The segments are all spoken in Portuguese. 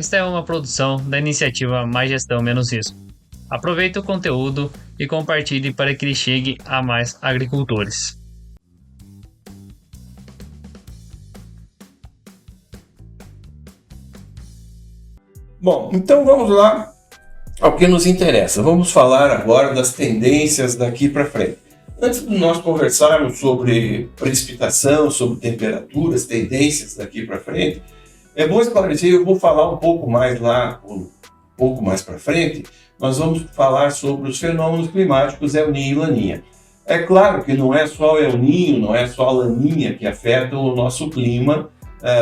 Esta é uma produção da iniciativa Mais Gestão Menos Risco. Aproveite o conteúdo e compartilhe para que ele chegue a mais agricultores. Bom, então vamos lá ao que nos interessa. Vamos falar agora das tendências daqui para frente. Antes de nós conversarmos sobre precipitação, sobre temperaturas, tendências daqui para frente, é bom esclarecer, eu vou falar um pouco mais para frente, nós vamos falar sobre os fenômenos climáticos El Niño e Laninha. É claro que não é só El Niño, não é só a Laninha que afetam o nosso clima.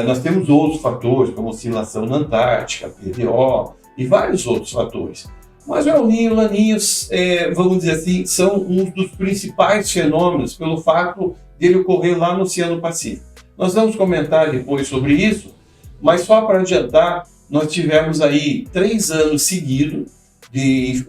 Nós temos outros fatores, como oscilação na Antártica, PDO e vários outros fatores. Mas o El Niño e o Laninha, vamos dizer assim, são um dos principais fenômenos pelo fato dele ocorrer lá no Oceano Pacífico. Nós vamos comentar depois sobre isso, mas só para adiantar, nós tivemos aí 3 anos seguidos de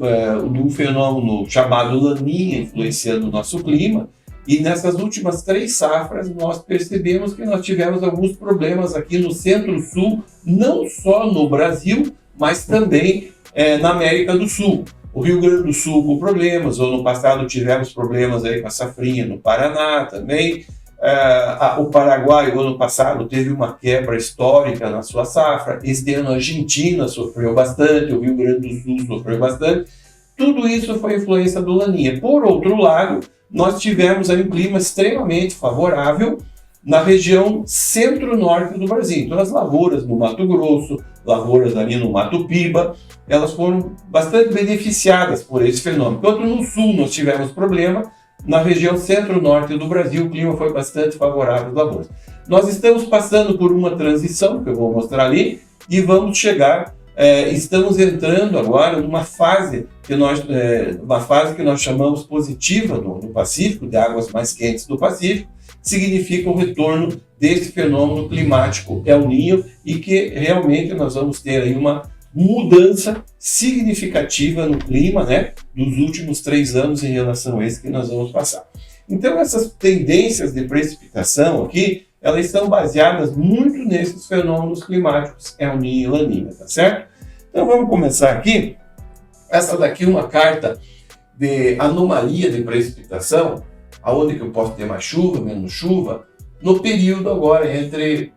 um fenômeno chamado Laninha influenciando o nosso clima. E nessas últimas 3 safras, nós percebemos que nós tivemos alguns problemas aqui no Centro-Sul, não só no Brasil, mas também na América do Sul. O Rio Grande do Sul com problemas, ou no passado tivemos problemas aí com a safrinha no Paraná também. O Paraguai, o ano passado, teve uma quebra histórica na sua safra. Este ano a Argentina sofreu bastante, o Rio Grande do Sul sofreu bastante. Tudo isso foi influência do Laninha. Por outro lado, nós tivemos aí um clima extremamente favorável na região centro-norte do Brasil. Então, as lavouras no Mato Grosso, lavouras ali no Mato Piba, elas foram bastante beneficiadas por esse fenômeno. Enquanto no sul nós tivemos problema, na região centro-norte do Brasil o clima foi bastante favorável às lavouras. Nós estamos passando por uma transição, que eu vou mostrar ali, e vamos chegar, estamos entrando agora numa fase que nós chamamos positiva no Pacífico, de águas mais quentes do Pacífico, significa o retorno desse fenômeno climático El Niño e que realmente nós vamos ter aí uma mudança significativa no clima, né, dos últimos 3 anos em relação a esse que nós vamos passar. Então essas tendências de precipitação aqui, elas estão baseadas muito nesses fenômenos climáticos El Niño e Laninha, tá certo? Então vamos começar aqui. Essa daqui é uma carta de anomalia de precipitação, aonde que eu posso ter mais chuva, menos chuva, no período agora entre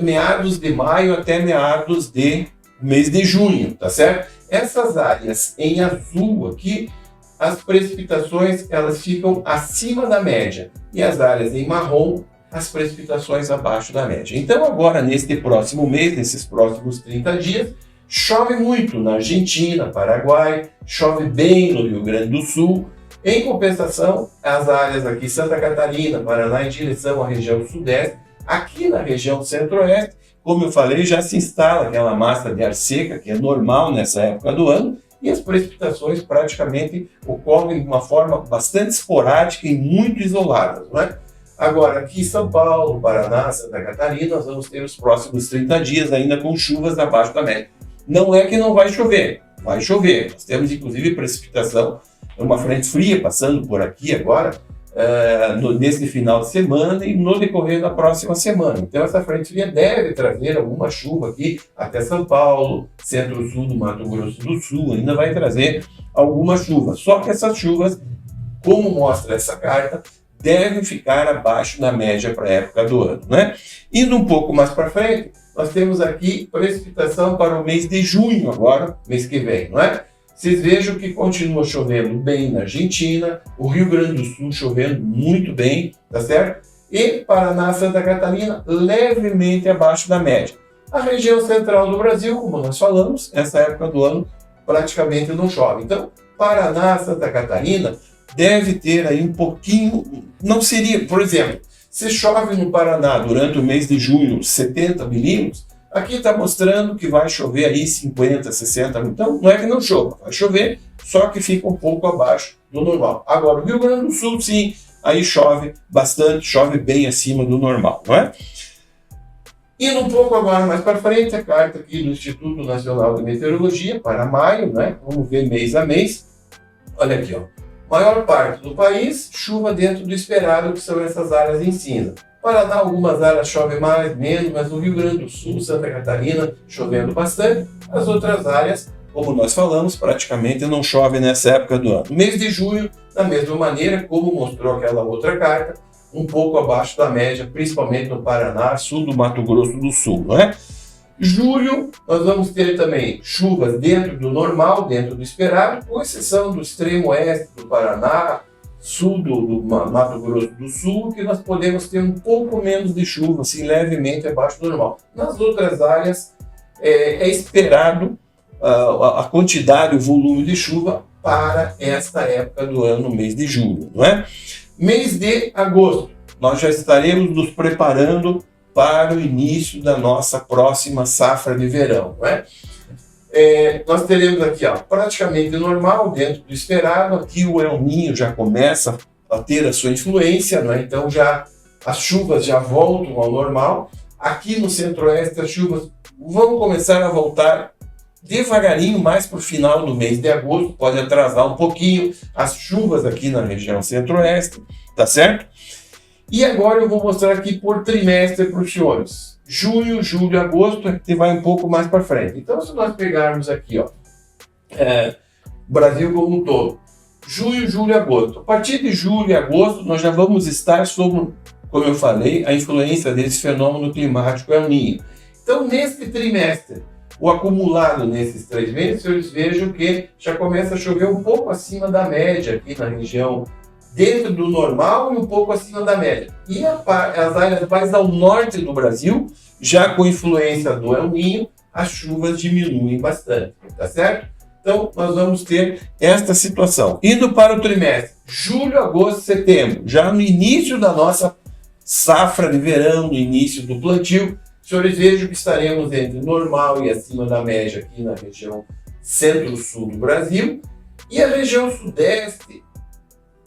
meados de maio até meados de mês de junho, tá certo? Essas áreas em azul aqui, as precipitações elas ficam acima da média e as áreas em marrom, as precipitações abaixo da média. Então agora neste próximo mês, nesses próximos 30 dias, chove muito na Argentina, Paraguai, chove bem no Rio Grande do Sul. Em compensação, as áreas aqui Santa Catarina, Paraná em direção à região sudeste, aqui na região centro-oeste, como eu falei, já se instala aquela massa de ar seca, que é normal nessa época do ano, e as precipitações praticamente ocorrem de uma forma bastante esporádica e muito isolada, não é? Agora, aqui em São Paulo, Paraná, Santa Catarina, nós vamos ter os próximos 30 dias ainda com chuvas abaixo da média. Não é que não vai chover. Nós temos inclusive precipitação, uma frente fria passando por aqui agora, nesse final de semana e no decorrer da próxima semana. Então essa frente fria deve trazer alguma chuva aqui até São Paulo, centro-sul do Mato Grosso do Sul, ainda vai trazer alguma chuva. Só que essas chuvas, como mostra essa carta, devem ficar abaixo da média para a época do ano, né? Indo um pouco mais para frente, nós temos aqui precipitação para o mês de junho agora, mês que vem, não é? Vocês vejam que continua chovendo bem na Argentina, o Rio Grande do Sul chovendo muito bem, tá certo? E Paraná, Santa Catarina, levemente abaixo da média. A região central do Brasil, como nós falamos, essa época do ano praticamente não chove. Então, Paraná, Santa Catarina, deve ter aí um pouquinho, não seria, por exemplo, se chove no Paraná durante o mês de junho 70 milímetros, aqui está mostrando que vai chover aí 50, 60 milímetros. Então, não é que não chova, vai chover, só que fica um pouco abaixo do normal. Agora, o Rio Grande do Sul, sim, aí chove bastante, chove bem acima do normal, não é? Indo um pouco agora mais para frente, a carta aqui do Instituto Nacional de Meteorologia para maio, né? Vamos ver mês a mês. Olha aqui, ó. Maior parte do país, chuva dentro do esperado, que são essas áreas em cinza. Paraná, algumas áreas chove mais, menos, mas no Rio Grande do Sul, Santa Catarina, chovendo bastante. As outras áreas, como nós falamos, praticamente não chove nessa época do ano. No mês de junho, da mesma maneira, como mostrou aquela outra carta, um pouco abaixo da média, principalmente no Paraná, sul do Mato Grosso do Sul, não é? Julho, nós vamos ter também chuvas dentro do normal, dentro do esperado, com exceção do extremo oeste do Paraná, sul do Mato Grosso do Sul, que nós podemos ter um pouco menos de chuva, assim, levemente abaixo do normal. Nas outras áreas, é esperado a quantidade, o volume de chuva para esta época do ano, no mês de julho, não é? Mês de agosto, nós já estaremos nos preparando para o início da nossa próxima safra de verão, não é? Nós teremos aqui, praticamente normal, dentro do esperado. Aqui o El Niño já começa a ter a sua influência, não é? Então as chuvas já voltam ao normal. Aqui no centro-oeste as chuvas vão começar a voltar devagarinho, mais para o final do mês de agosto, pode atrasar um pouquinho as chuvas aqui na região centro-oeste, tá certo? E agora eu vou mostrar aqui por trimestre para os senhores. Junho, julho, agosto, que vai um pouco mais para frente. Então, se nós pegarmos aqui, Brasil como um todo, junho, julho, agosto. A partir de julho e agosto, nós já vamos estar sob, como eu falei, a influência desse fenômeno climático El Niño. Então, neste trimestre, o acumulado nesses 3 meses, vocês vejam que já começa a chover um pouco acima da média aqui na região, dentro do normal e um pouco acima da média. E as áreas mais ao norte do Brasil, já com influência do El Niño, as chuvas diminuem bastante, tá certo? Então, nós vamos ter esta situação. Indo para o trimestre, julho, agosto, setembro, já no início da nossa safra de verão, no início do plantio, senhores vejam que estaremos entre normal e acima da média aqui na região centro-sul do Brasil. E a região sudeste,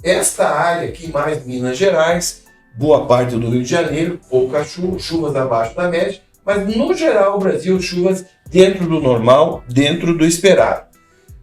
esta área aqui, mais Minas Gerais, boa parte do Rio de Janeiro, poucas chuvas abaixo da média, mas no geral o Brasil, chuvas dentro do normal, dentro do esperado.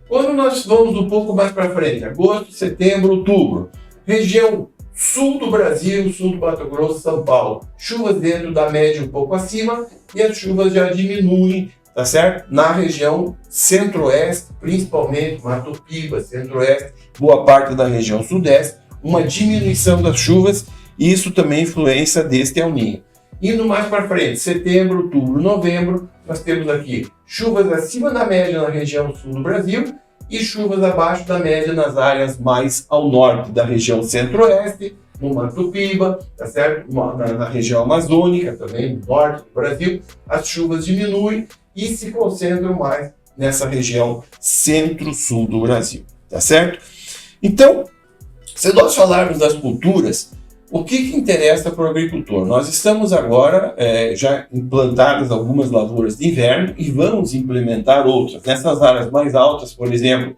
Quando nós vamos um pouco mais para frente, agosto, setembro, outubro, região sul do Brasil, sul do Mato Grosso, São Paulo, chuvas dentro da média um pouco acima e as chuvas já diminuem, tá certo? Na região centro-oeste, principalmente Mato Piba, centro-oeste, boa parte da região sudeste, uma diminuição das chuvas, e isso também influência deste El Niño. Indo mais para frente, setembro, outubro, novembro, nós temos aqui chuvas acima da média na região sul do Brasil e chuvas abaixo da média nas áreas mais ao norte da região centro-oeste, no Mato Piba, tá certo? Na região amazônica, também no norte do Brasil, as chuvas diminuem e se concentram mais nessa região centro-sul do Brasil, tá certo? Então, se nós falarmos das culturas, o que interessa para o agricultor? Nós estamos agora já implantadas algumas lavouras de inverno e vamos implementar outras. Nessas áreas mais altas, por exemplo,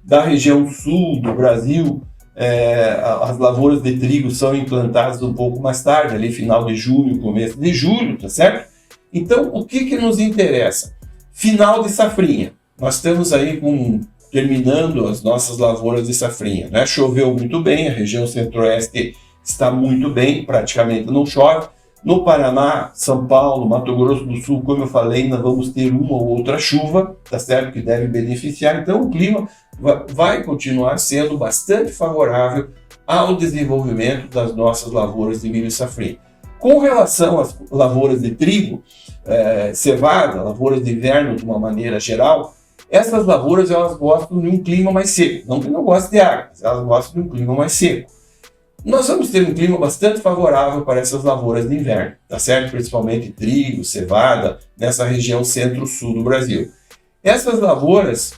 da região sul do Brasil, as lavouras de trigo são implantadas um pouco mais tarde, ali final de junho, começo de julho, tá certo? Então, o que nos interessa? Final de safrinha. Nós estamos aí terminando as nossas lavouras de safrinha, né? Choveu muito bem, a região centro-oeste está muito bem, praticamente não chove. No Paraná, São Paulo, Mato Grosso do Sul, como eu falei, nós vamos ter uma ou outra chuva, tá certo? Que deve beneficiar. Então, o clima vai continuar sendo bastante favorável ao desenvolvimento das nossas lavouras de milho e safrinha. Com relação às lavouras de trigo, cevada, lavouras de inverno de uma maneira geral, essas lavouras elas gostam de um clima mais seco. Não que não gostem de água, mas elas gostam de um clima mais seco. Nós vamos ter um clima bastante favorável para essas lavouras de inverno, tá certo? Principalmente trigo, cevada, nessa região centro-sul do Brasil. Essas lavouras,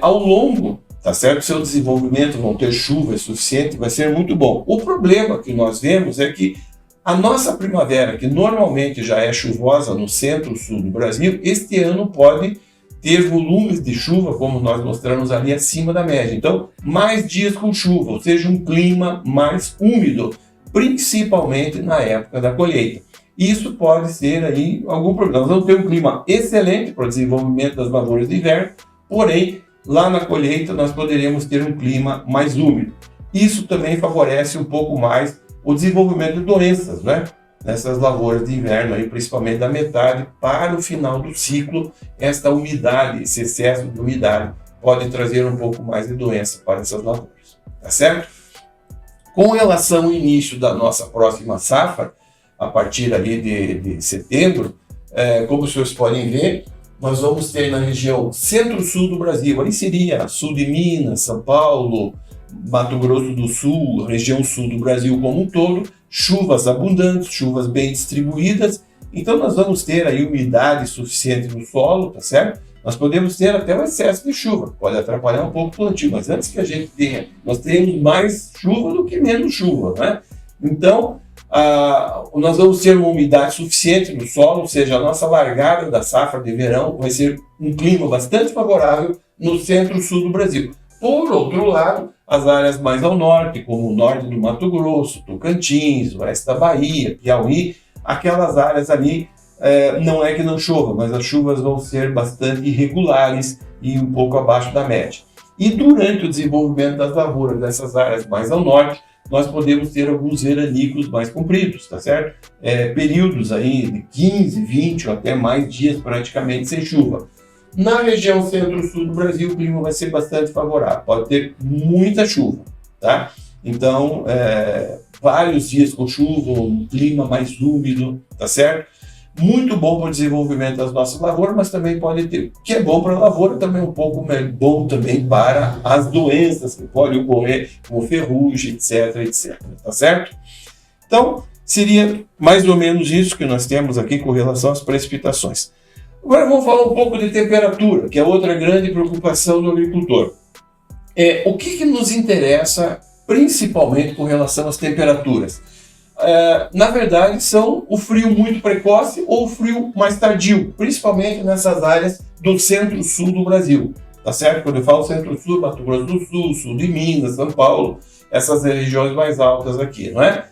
ao longo, tá certo? Seu desenvolvimento vão ter chuva suficiente, vai ser muito bom. O problema que nós vemos é que a nossa primavera, que normalmente já é chuvosa no centro-sul do Brasil, este ano pode ter volumes de chuva, como nós mostramos ali, acima da média. Então, mais dias com chuva, ou seja, um clima mais úmido, principalmente na época da colheita. Isso pode ser aí algum problema. Nós vamos ter um clima excelente para o desenvolvimento das lavouras de inverno, porém, lá na colheita nós poderemos ter um clima mais úmido. Isso também favorece um pouco mais o desenvolvimento de doenças, né? nessas lavouras de inverno, aí, principalmente da metade para o final do ciclo. Esta umidade, esse excesso de umidade, pode trazer um pouco mais de doença para essas lavouras, tá certo? Com relação ao início da nossa próxima safra, a partir ali de setembro, como os senhores podem ver, nós vamos ter na região centro-sul do Brasil, aí seria sul de Minas, São Paulo, Mato Grosso do Sul, região sul do Brasil como um todo, chuvas abundantes, chuvas bem distribuídas. Então nós vamos ter aí umidade suficiente no solo, tá certo? Nós podemos ter até um excesso de chuva, pode atrapalhar um pouco o plantio, mas antes que a gente tenha, nós temos mais chuva do que menos chuva, né? Então, nós vamos ter uma umidade suficiente no solo, ou seja, a nossa largada da safra de verão vai ser um clima bastante favorável no centro-sul do Brasil. Por outro lado, as áreas mais ao norte, como o norte do Mato Grosso, Tocantins, oeste da Bahia, Piauí, aquelas áreas ali, não é que não chova, mas as chuvas vão ser bastante irregulares e um pouco abaixo da média. E durante o desenvolvimento das lavouras dessas áreas mais ao norte, nós podemos ter alguns veranicos mais compridos, tá certo? Períodos aí de 15, 20 ou até mais dias praticamente sem chuva. Na região centro-sul do Brasil, o clima vai ser bastante favorável, pode ter muita chuva, tá? Então, vários dias com chuva, um clima mais úmido, tá certo? Muito bom para o desenvolvimento das nossas lavouras, mas também pode ter, o que é bom para a lavoura, também um pouco bom também para as doenças que podem ocorrer, como ferrugem, etc, etc, tá certo? Então, seria mais ou menos isso que nós temos aqui com relação às precipitações. Agora vamos falar um pouco de temperatura, que é outra grande preocupação do agricultor. O que nos interessa principalmente com relação às temperaturas? Na verdade, são o frio muito precoce ou o frio mais tardio, principalmente nessas áreas do centro-sul do Brasil. Tá certo? Quando eu falo centro-sul, Mato Grosso do Sul, sul de Minas, São Paulo, essas regiões mais altas aqui, não é?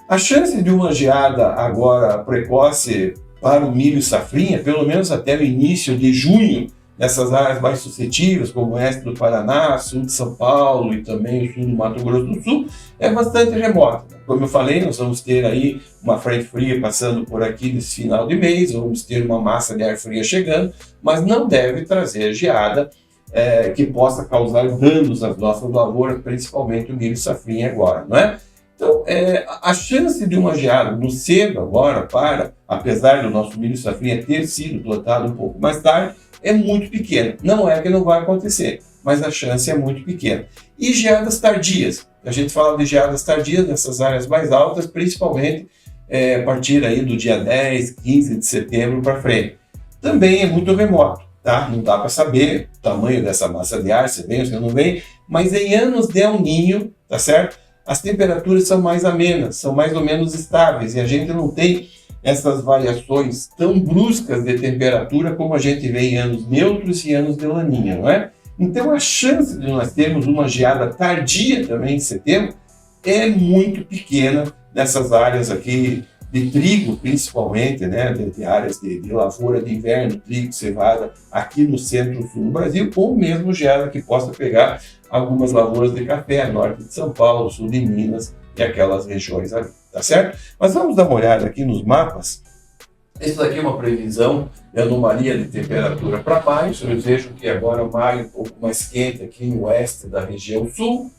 A chance de uma geada agora precoce para o milho safrinha, pelo menos até o início de junho, nessas áreas mais suscetíveis, como o oeste do Paraná, sul de São Paulo e também o sul do Mato Grosso do Sul, é bastante remota. Como eu falei, nós vamos ter aí uma frente fria passando por aqui nesse final de mês, vamos ter uma massa de ar fria chegando, mas não deve trazer geada que possa causar danos às nossas lavouras, principalmente o milho safrinha agora, não é? Então, a chance de uma geada no cedo agora, apesar do nosso milho safrinha ter sido plantado um pouco mais tarde, é muito pequena. Não é que não vai acontecer, mas a chance é muito pequena. E geadas tardias. A gente fala de geadas tardias nessas áreas mais altas, principalmente a partir aí do dia 10, 15 de setembro para frente. Também é muito remoto, tá? Não dá para saber o tamanho dessa massa de ar, se vem ou se não vem, mas em anos de El Niño, tá certo? As temperaturas são mais amenas, são mais ou menos estáveis e a gente não tem essas variações tão bruscas de temperatura como a gente vê em anos neutros e anos de laninha, não é? Então a chance de nós termos uma geada tardia também em setembro é muito pequena nessas áreas aqui de trigo, principalmente, né, de áreas de lavoura de inverno, trigo, cevada, aqui no centro-sul do Brasil, ou mesmo geada que possa pegar algumas lavouras de café, norte de São Paulo, sul de Minas e aquelas regiões ali, tá certo? Mas vamos dar uma olhada aqui nos mapas. Esse daqui é uma previsão de anomalia de temperatura para maio. Vocês vejam que agora maio é um pouco mais quente aqui no oeste da região sul,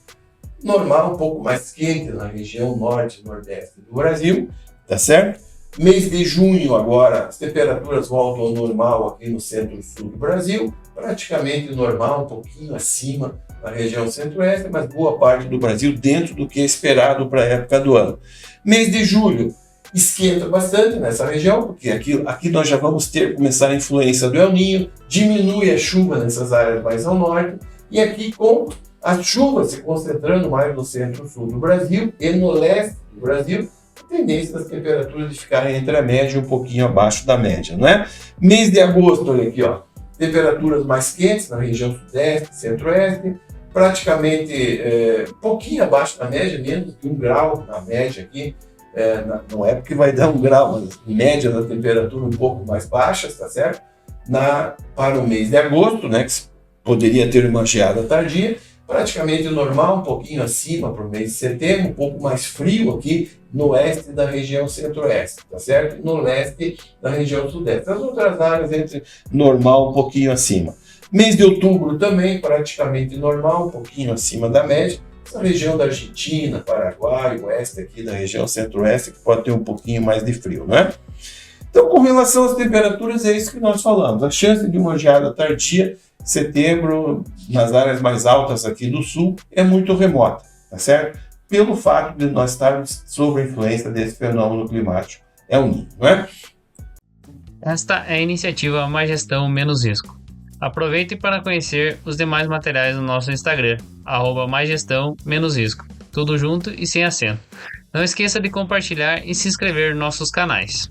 normal um pouco mais quente na região norte e nordeste do Brasil, tá certo? Mês de junho agora as temperaturas voltam ao normal aqui no centro-sul do Brasil, praticamente normal, um pouquinho acima na região centro-oeste, mas boa parte do Brasil dentro do que é esperado para a época do ano. Mês de julho esquenta bastante nessa região, porque aqui nós já vamos começar a influência do El Niño, diminui a chuva nessas áreas mais ao norte, e aqui com as chuvas se concentrando mais no centro-sul do Brasil e no leste do Brasil, a tendência das temperaturas de ficarem entre a média e um pouquinho abaixo da média, não é? Mês de agosto, olha aqui, ó, temperaturas mais quentes na região sudeste, centro-oeste, praticamente um pouquinho abaixo da média, menos de 1 grau na média aqui, não é porque vai dar 1 grau, mas média da temperatura um pouco mais baixa, tá certo? Para o mês de agosto, né, que poderia ter uma geada tardia, praticamente normal, um pouquinho acima para o mês de setembro, um pouco mais frio aqui no oeste da região centro-oeste, tá certo? No leste da região sudeste. As outras áreas entre normal, um pouquinho acima. Mês de outubro também praticamente normal, um pouquinho acima da média. Essa região da Argentina, Paraguai, oeste aqui da região centro-oeste, que pode ter um pouquinho mais de frio, não é? Então, com relação às temperaturas, é isso que nós falamos. A chance de uma geada tardia, setembro, nas áreas mais altas aqui do sul, é muito remota, tá certo? Pelo fato de nós estarmos sob a influência desse fenômeno climático. É o Ninho, não é? Esta é a iniciativa Mais Gestão Menos Risco. Aproveite para conhecer os demais materiais no nosso Instagram, @Mais Gestão Menos Risco. Tudo junto e sem acento. Não esqueça de compartilhar e se inscrever nos nossos canais.